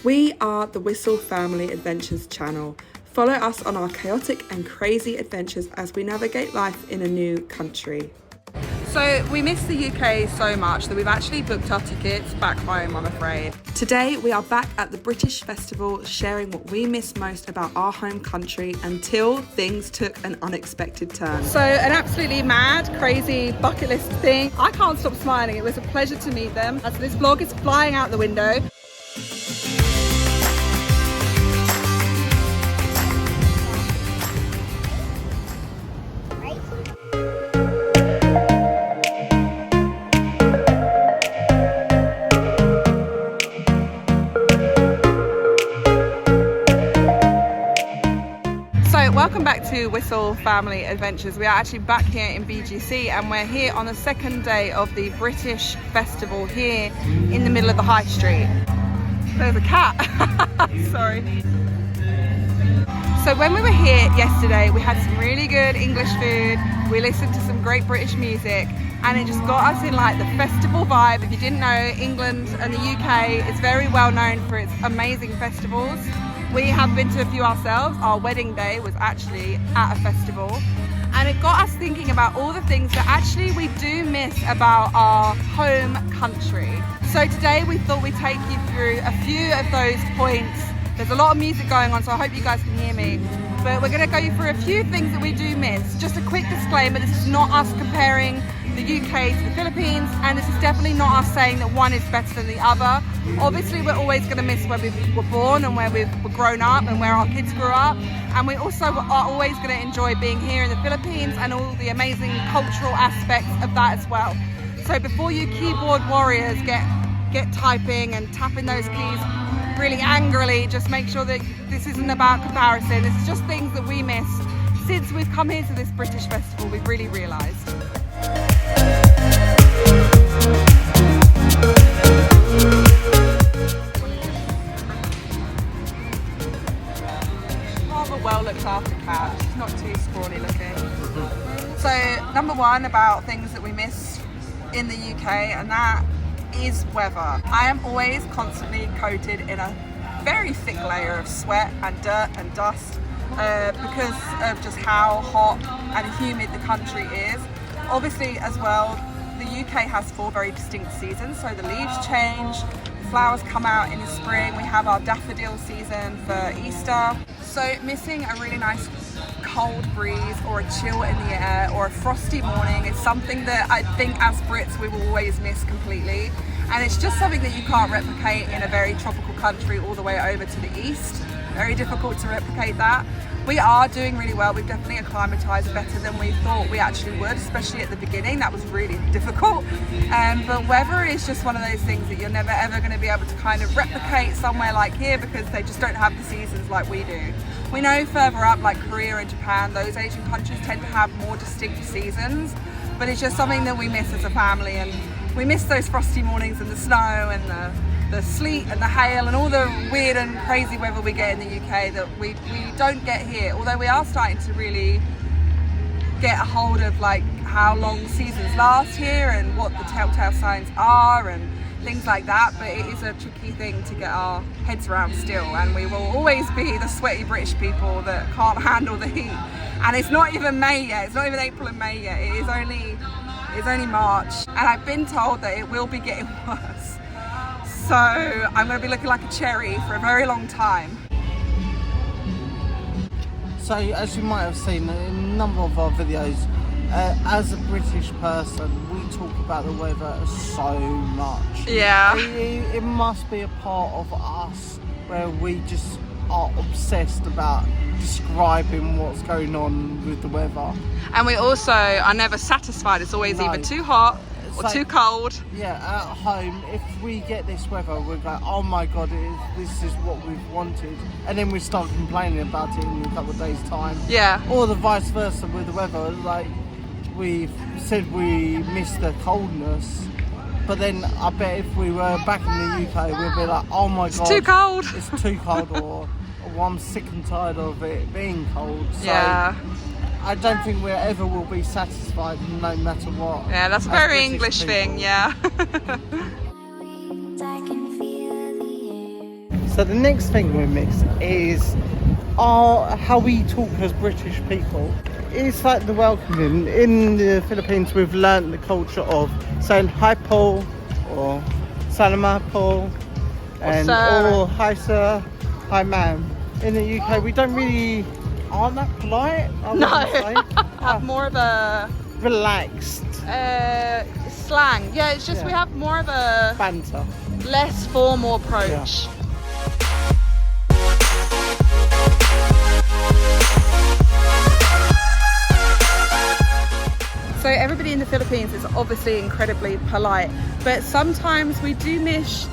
We are the Wistl Family Adventures channel. Follow us on our chaotic and crazy adventures as we navigate life in a new country. So we miss the UK so much that we've actually booked our tickets back home, I'm afraid. Today we are back at the British Festival, sharing what we miss most about our home country until things took an unexpected turn. So an absolutely mad, crazy bucket list thing. I can't stop smiling. It was a pleasure to meet them. As this vlog is flying out the window. Welcome back to Wistl Family Adventures. We are actually back here in BGC and we're here on the second day of the British Festival here in the middle of the high street. There's a cat. Sorry. So when we were here yesterday, we had some really good English food. We listened to some great British music and it just got us in like the festival vibe. If you didn't know, England and the UK is very well known for its amazing festivals. We have been to a few ourselves. Our wedding day was actually at a festival and it got us thinking about all the things that actually we do miss about our home country. So today we thought we'd take you through a few of those points. There's a lot of music going on, so I hope you guys can hear me. But we're going to go through a few things that we do miss. Just a quick disclaimer, this is not us comparing the UK to the Philippines, and this is definitely not us saying that one is better than the other. Obviously we're always going to miss where we were born and where we've grown up and where our kids grew up, and we also are always going to enjoy being here in the Philippines and all the amazing cultural aspects of that as well. So before you keyboard warriors get typing and tapping those keys really angrily, just make sure that this isn't about comparison. This is just things that we miss since we've come here to this British festival. We've really realised. Well looked after cat. She's not too scrawny looking. So number one about things that we miss in the UK, and that is weather. I am always constantly coated in a very thick layer of sweat and dirt and dust because of just how hot and humid the country is. Obviously as well, the UK has 4 very distinct seasons, so the leaves change, flowers come out in the spring, we have our daffodil season for Easter. So missing a really nice cold breeze or a chill in the air or a frosty morning is something that I think as Brits we will always miss completely. And it's just something that you can't replicate in a very tropical country all the way over to the east. Very difficult to replicate that. We are doing really well. We've definitely acclimatized better than we thought we actually would, especially at the beginning. That was really difficult. But weather is just one of those things that you're never ever going to be able to kind of replicate somewhere like here because they just don't have the seasons like we do. We know further up like Korea and Japan, those Asian countries tend to have more distinct seasons, but it's just something that we miss as a family, and we miss those frosty mornings and the snow and the sleet and the hail and all the weird and crazy weather we get in the UK that we don't get here, although we are starting to really get a hold of like how long seasons last here and what the telltale signs are and things like that. But it is a tricky thing to get our heads around still, and we will always be the sweaty British people that can't handle the heat. And it's not even May yet, it's not even April and May yet, it's only March, and I've been told that it will be getting worse. So I'm going to be looking like a cherry for a very long time. So as you might have seen in a number of our videos, as a British person, we talk about the weather so much. Yeah. It must be a part of us where we just are obsessed about describing what's going on with the weather. And we also are never satisfied. It's always either too hot or too cold. Yeah, at home, if we get this weather, we're like, oh my god, this is what we've wanted. And then we start complaining about it in a couple of days' time. Yeah. Or the vice versa with the weather. Like, we've said we miss the coldness, but then I bet if we were back in the UK, we'd be like, oh my god. It's too cold. It's too cold, or I'm sick and tired of it being cold. So yeah. I don't think we ever will be satisfied no matter what. Yeah, that's a very English thing, yeah. So the next thing we miss is how we talk as British people. It's like the welcoming. In the Philippines, we've learnt the culture of saying hi Paul or Salama Paul or hi sir, hi ma'am. In the UK, we don't really aren't that polite. Have more of a relaxed slang. Yeah, it's just we have more of a banter, less formal approach. Yeah. So everybody in the Philippines is obviously incredibly polite, but sometimes we do miss.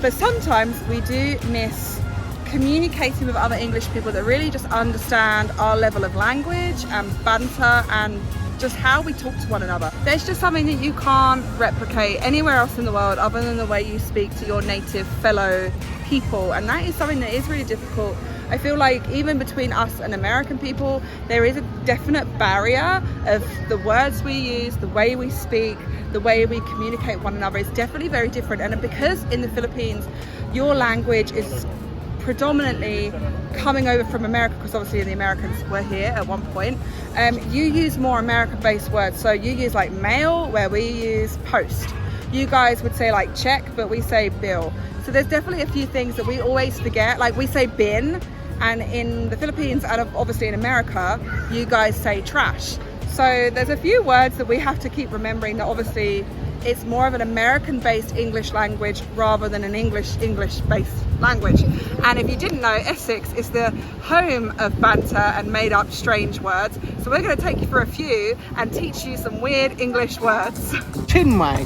But sometimes we do miss communicating with other English people that really just understand our level of language and banter and just how we talk to one another. There's just something that you can't replicate anywhere else in the world other than the way you speak to your native fellow people, and that is something that is really difficult. I feel like even between us and American people, there is a definite barrier of the words we use, the way we speak, the way we communicate with one another is definitely very different. And because in the Philippines, your language is predominantly coming over from America, because obviously the Americans were here at one point, you use more American-based words. So you use like mail, where we use post. You guys would say like check, but we say bill. So there's definitely a few things that we always forget. Like we say bin, and in the Philippines and obviously in America, you guys say trash. So there's a few words that we have to keep remembering that obviously it's more of an American-based English language rather than an English-based language. And if you didn't know, Essex is the home of banter and made up strange words. So we're going to take you for a few and teach you some weird English words. Chinwag.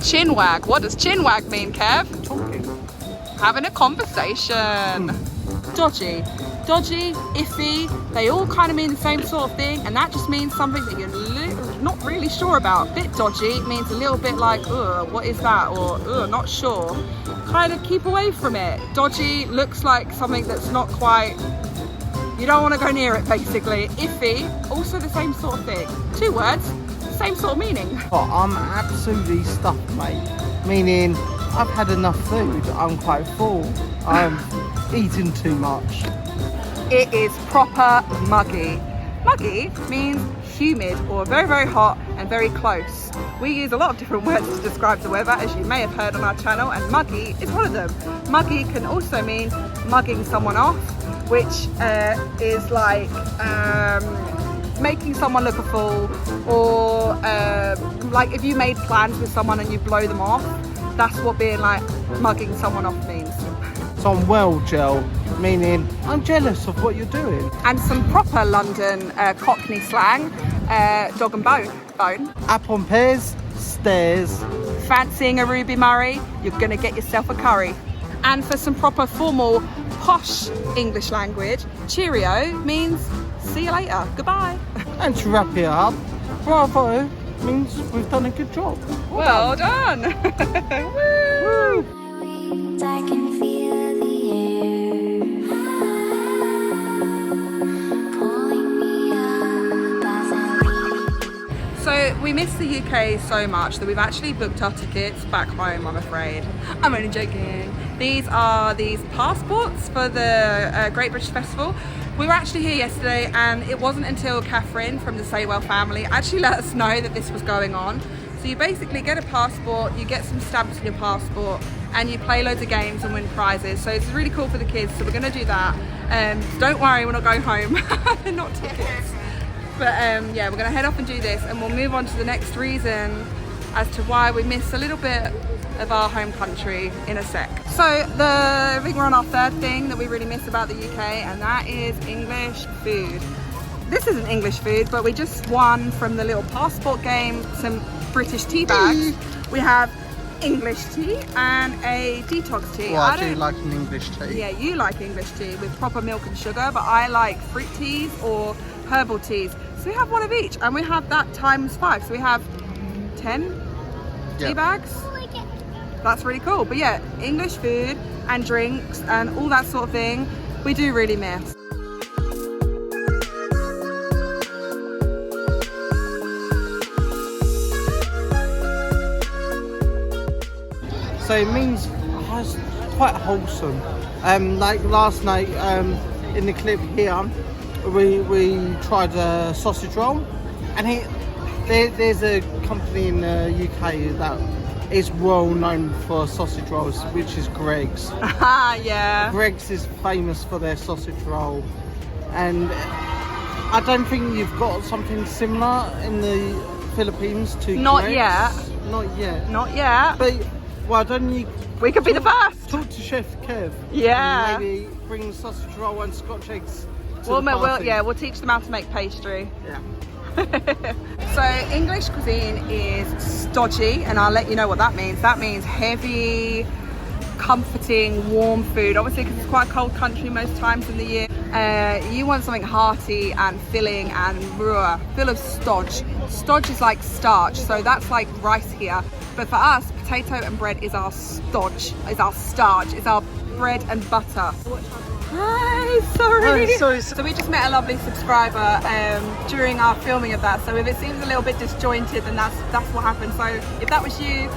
Chinwag. What does chinwag mean, Kev? Talking. Having a conversation. Dodgy, iffy, they all kind of mean the same sort of thing, and that just means something that you're not really sure about. Bit dodgy means a little bit like, ugh, what is that? Or, ugh, not sure. Kind of keep away from it. Dodgy looks like something that's not quite, you don't want to go near it basically. Iffy, also the same sort of thing. Two words, same sort of meaning. Oh, I'm absolutely stuffed, mate. Meaning, I've had enough food, I'm quite full. I'm eating too much. It is proper muggy. Muggy means humid or very, very hot and very close. We use a lot of different words to describe the weather, as you may have heard on our channel, and muggy is one of them. Muggy can also mean mugging someone off, which is like making someone look a fool, or like if you made plans with someone and you blow them off, that's what being like mugging someone off means. So I'm well gel, meaning I'm jealous of what you're doing. And some proper London Cockney slang, dog and bone. Up on pears, stairs. Fancying a Ruby Murray, you're gonna get yourself a curry. And for some proper formal posh English language, cheerio means see you later, goodbye. And to wrap it up, bravo means we've done a good job. Well done. Woo! I can feel the air pulling me up as I leave. So we miss the UK so much that we've actually booked our tickets back home, I'm afraid. I'm only joking. These are these passports for the Great British Festival. We were actually here yesterday, and it wasn't until Catherine from the Saywell family actually let us know that this was going on. So you basically get a passport, you get some stamps in your passport, and you play loads of games and win prizes. So it's really cool for the kids, so we're gonna do that. Don't worry, we're not going home. They're not tickets. But yeah, we're gonna head off and do this, and we'll move on to the next reason as to why we miss a little bit of our home country in a sec. So I think we're on our third thing that we really miss about the UK, and that is English food. This isn't English food, but we just won from the little passport game some British tea bags. We have English tea and a detox tea. Well, I do like an English tea. Yeah, you like English tea with proper milk and sugar, but I like fruit teas or herbal teas. So we have one of each, and we have that times 5. So we have 10 tea bags. That's really cool. But yeah, English food and drinks and all that sort of thing, we do really miss. So it means it's quite wholesome. Like last night in the clip here, we tried a sausage roll, and there's a company in the UK that is well known for sausage rolls, which is Greg's. Yeah. Greg's is famous for their sausage roll, and I don't think you've got something similar in the Philippines to Not Greg's. yet. Not yet. Not yet. But why don't you We could be the first. talk to Chef Kev? Yeah. And maybe bring sausage roll and Scotch eggs to the party. We'll teach them how to make pastry. Yeah. So English cuisine is stodgy, and I'll let you know what that means. That means heavy, comforting, warm food. Obviously, because it's quite a cold country most times in the year. You want something hearty and filling and full of stodge. Stodge is like starch, so that's like rice here. But for us, potato and bread is our stodge, is our starch, is our bread and butter. Hi, sorry. Oh, sorry. So we just met a lovely subscriber during our filming of that. So if it seems a little bit disjointed, then that's what happened. So if that was you,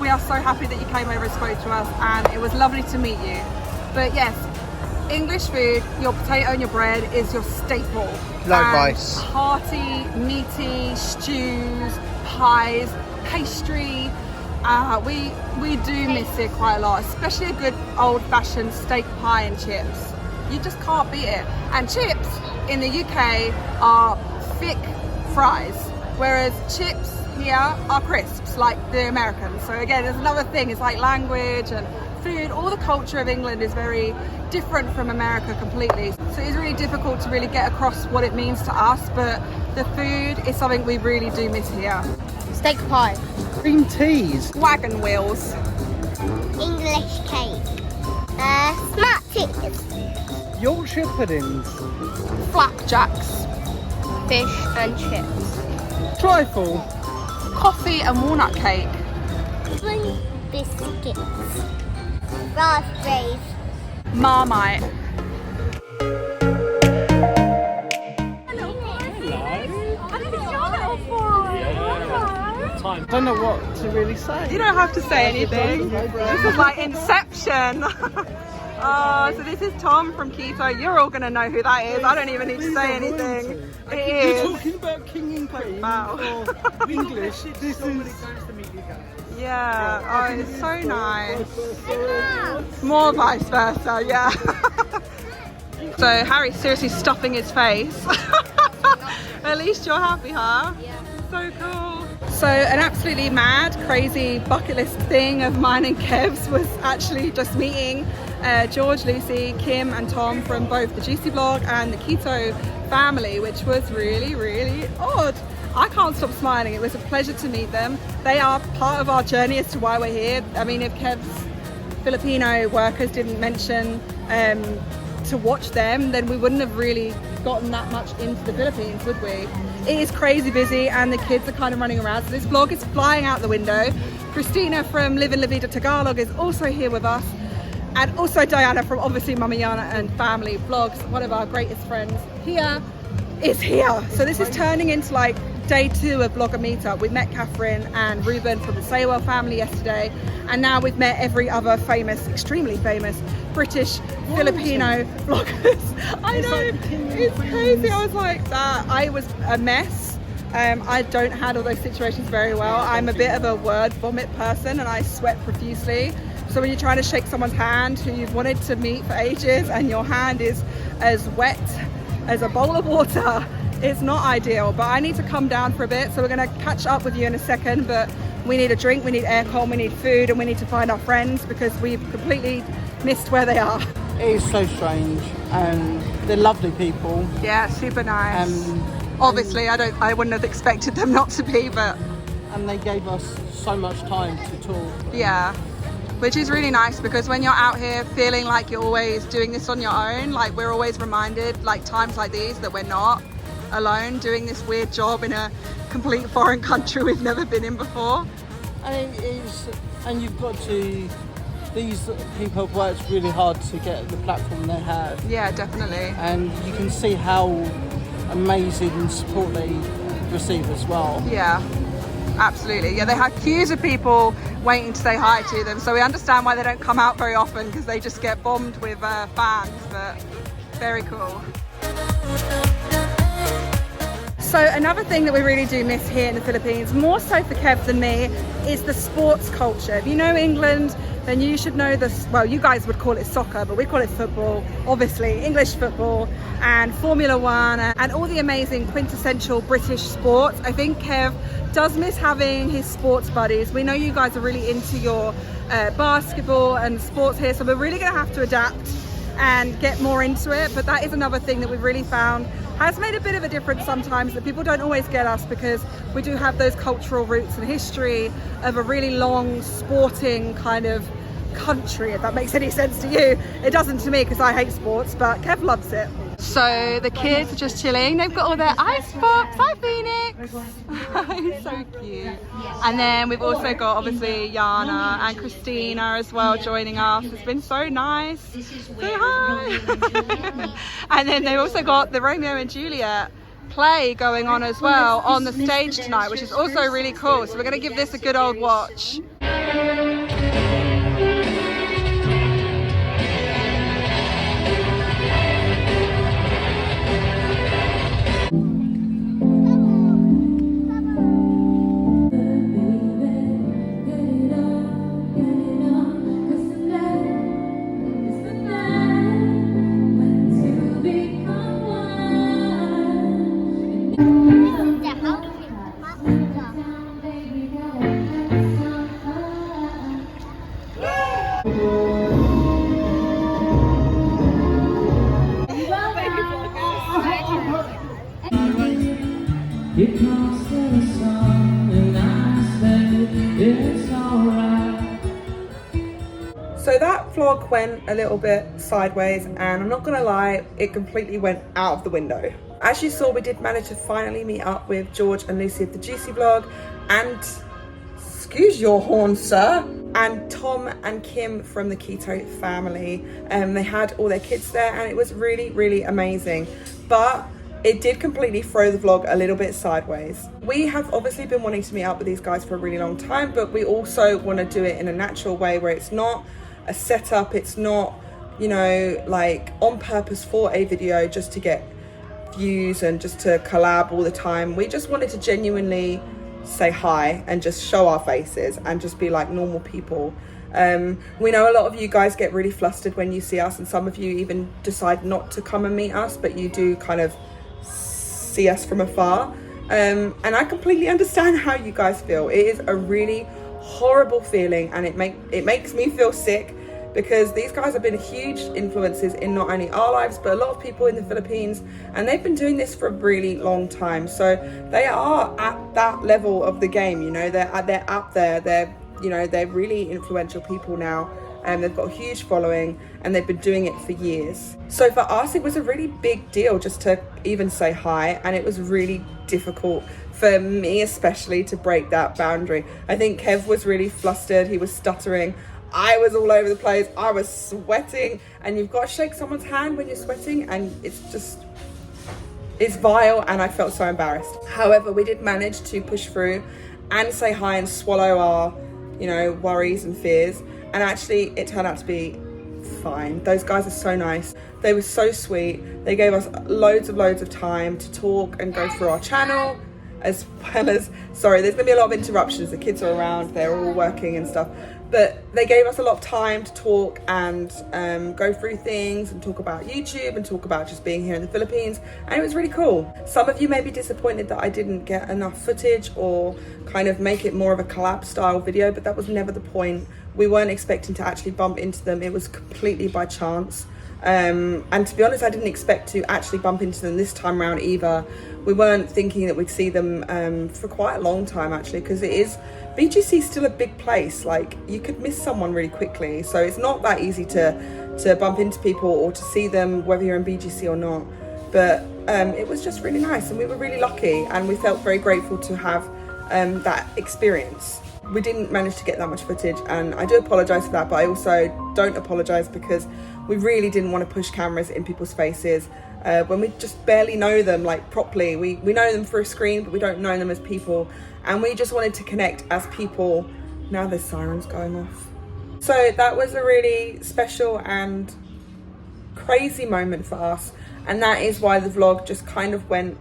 we are so happy that you came over and spoke to us, and it was lovely to meet you. But yes, English food, your potato and your bread is your staple. Like And rice. Hearty, meaty, stews, pies, pastry. We do miss it quite a lot, especially a good old-fashioned steak pie and chips. You just can't beat it. And chips in the UK are thick fries, whereas chips here are crisps, like the Americans. So again, there's another thing. It's like language and food. All the culture of England is very different from America completely. So it's really difficult to really get across what it means to us, but the food is something we really do miss here. Steak pie. Cream teas. Wagon wheels. English cake. Smarties. Yorkshire puddings. Flapjacks. Fish and chips. Trifle. Coffee and walnut cake. Spring biscuits. Raspberries. Marmite. I don't know what to really say. You don't have to say anything. This is like Inception. Oh, so this is Tom from Keto. You're all going to know who that is. I don't even need to say anything. It You're is. talking about King and Queen Wow. or English. This is... Yeah. Oh, it's so nice. More vice versa, yeah. So Harry's seriously stuffing his face. At least you're happy, huh? Yeah. So cool. So an absolutely mad, crazy bucket list thing of mine and Kev's was actually just meeting George, Lucy, Kim and Tom from both the Juicy Vlog and the Keto family, which was really, really odd. I can't stop smiling. It was a pleasure to meet them. They are part of our journey as to why we're here. I mean, if Kev's Filipino workers didn't mention to watch them, then we wouldn't have really gotten that much into the Philippines, would we? It is crazy busy and the kids are kind of running around, so this vlog is flying out the window. Christina from Livin' La Vida Tagalog is also here with us, and also Diana from obviously Mama Yana and Family Vlogs, one of our greatest friends is here. So this is turning into like day 2 of Vlogger Meetup. We met Catherine and Ruben from the Saywell family yesterday, and now we've met every other famous, extremely famous British Filipino vloggers. I know, it's crazy. I was like that. I was a mess. I don't handle those situations very well. I'm a bit of a word vomit person and I sweat profusely. So when you're trying to shake someone's hand who you've wanted to meet for ages and your hand is as wet as a bowl of water, it's not ideal. But I need to come down for a bit, so we're going to catch up with you in a second. But we need a drink, we need aircon, we need food, and we need to find our friends because we've completely missed where they are. It is so strange, and they're lovely people. Yeah, super nice. Obviously, I wouldn't have expected them not to be, but And they gave us so much time to talk. yeah, which is really nice because when you're out here feeling like you're always doing this on your own, like we're always reminded, like times like these, that we're not alone doing this weird job in a complete foreign country we've never been in before. And you've got to, these people have worked really hard to get the platform they have. Yeah, definitely. And you can see how amazing support they receive as well. Yeah. Absolutely. Yeah, they had queues of people waiting to say hi to them. So we understand why they don't come out very often, because they just get bombed with fans, but very cool. So another thing that we really do miss here in the Philippines, more so for Kev than me, is the sports culture. If you know England, then you should know this. Well, you guys would call it soccer, but we call it football, obviously, English football and Formula One and all the amazing quintessential British sports. I think Kev does miss having his sports buddies. We know you guys are really into your basketball and sports here, so we're really gonna have to adapt and get more into it. But that is another thing that we've really found has made a bit of a difference sometimes, that people don't always get us, because we do have those cultural roots and history of a really long sporting kind of country, if that makes any sense to you. It doesn't to me, because I hate sports, but Kev loves it. So the kids are just chilling. They've got all their ice pops. Hi, Phoenix. He's so cute. And then we've also got obviously Yana and Christina as well joining us. It's been so nice. Say hi. And then they've also got the Romeo and Juliet play going on as well on the stage tonight, which is also really cool. So we're going to give this a good old watch. So that vlog went a little bit sideways, and I'm not gonna lie, it completely went out of the window. As you saw, we did manage to finally meet up with George and Lucy of the Juicy Vlog, and excuse your horn, sir, and Tom and Kim from the Keto family. They had all their kids there, and it was really, really amazing. But it did completely throw the vlog a little bit sideways. We have obviously been wanting to meet up with these guys for a really long time, but we also want to do it in a natural way where it's not a setup, it's not, you know, like on purpose for a video just to get views and just to collab all the time. We just wanted to genuinely say hi and just show our faces and just be like normal people. We know a lot of you guys get really flustered when you see us, and some of you even decide not to come and meet us, but you do kind of see us from afar. And I completely understand how you guys feel. It is a really horrible feeling, and it makes me feel sick, because these guys have been huge influences in not only our lives but a lot of people in the Philippines, and they've been doing this for a really long time. So they are at that level of the game, you know, they're up there, they're, you know, they're really influential people now, and they've got a huge following, and they've been doing it for years. So for us, it was a really big deal just to even say hi, and it was really difficult for me especially to break that boundary. I think Kev was really flustered, he was stuttering, I was all over the place, I was sweating, and you've got to shake someone's hand when you're sweating, and it's vile, and I felt so embarrassed. However, we did manage to push through and say hi and swallow our, you know, worries and fears, and actually it turned out to be fine. Those guys are so nice, they were so sweet, they gave us loads of time to talk and go through our channel, as well as, sorry, there's gonna be a lot of interruptions, the kids are around, they're all working and stuff, but they gave us a lot of time to talk and go through things and talk about YouTube and talk about just being here in the Philippines, and it was really cool. Some of you may be disappointed that I didn't get enough footage or kind of make it more of a collab style video, but that was never the point. We weren't expecting to actually bump into them, it was completely by chance. And to be honest, I didn't expect to actually bump into them this time around either. We weren't thinking that we'd see them for quite a long time actually, because BGC is still a big place, like you could miss someone really quickly, so it's not that easy to bump into people or to see them whether you're in BGC or not. But it was just really nice, and we were really lucky, and we felt very grateful to have that experience. we didn't manage to get that much footage, and I do apologise for that, but I also don't apologise because we really didn't want to push cameras in people's faces when we just barely know them like properly. We know them through a screen, but we don't know them as people, and we just wanted to connect as people. Now there's sirens going off. So that was a really special and crazy moment for us, and that is why the vlog just kind of went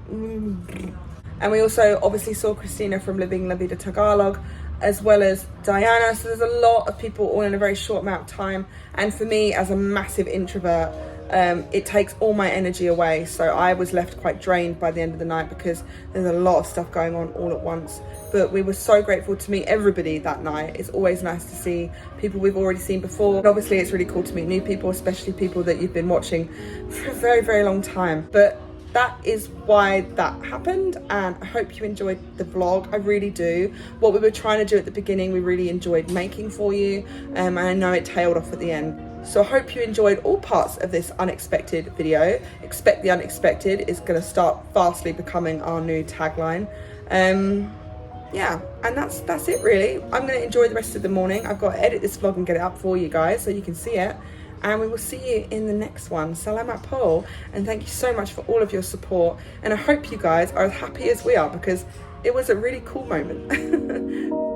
And we also obviously saw Christina from Living La Vida Tagalog, as well as Diana. So there's a lot of people all in a very short amount of time. And for me, as a massive introvert, it takes all my energy away. So I was left quite drained by the end of the night because there's a lot of stuff going on all at once. But we were so grateful to meet everybody that night. It's always nice to see people we've already seen before. And obviously it's really cool to meet new people, especially people that you've been watching for a very, very long time. But that is why that happened, and I hope you enjoyed the vlog. I really do. What we were trying to do at the beginning, we really enjoyed making for you, and I know it tailed off at the end. So I hope you enjoyed all parts of this unexpected video. Expect the unexpected is going to start fastly becoming our new tagline. Yeah, and that's it really. I'm going to enjoy the rest of the morning. I've got to edit this vlog and get it up for you guys so you can see it. And we will see you in the next one. Salamat po, and thank you so much for all of your support. And I hope you guys are as happy as we are, because it was a really cool moment.